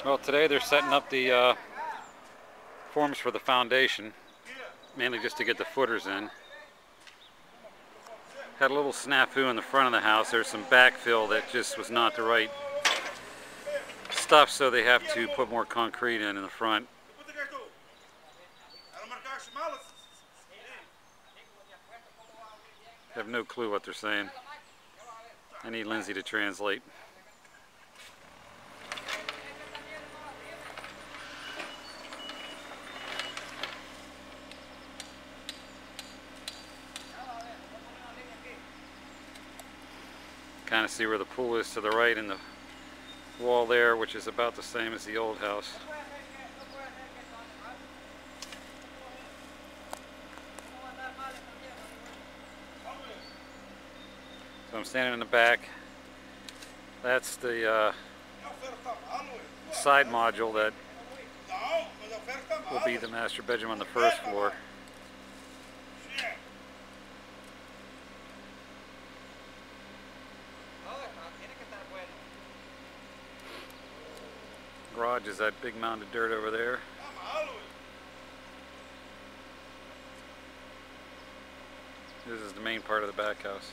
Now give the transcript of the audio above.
Well, today they're setting up the forms for the foundation, mainly just to get the footers in. Had a little snafu in the front of the house. There's some backfill that just was not the right stuff, so they have to put more concrete in the front. I have no clue what they're saying. I need Lindsay to translate. Kind of see where the pool is to the right in the wall there, which is about the same as the old house. So I'm standing in the back. That's the side module that will be the master bedroom on the first floor. Garage is that big mound of dirt over there. This is the main part of the back house.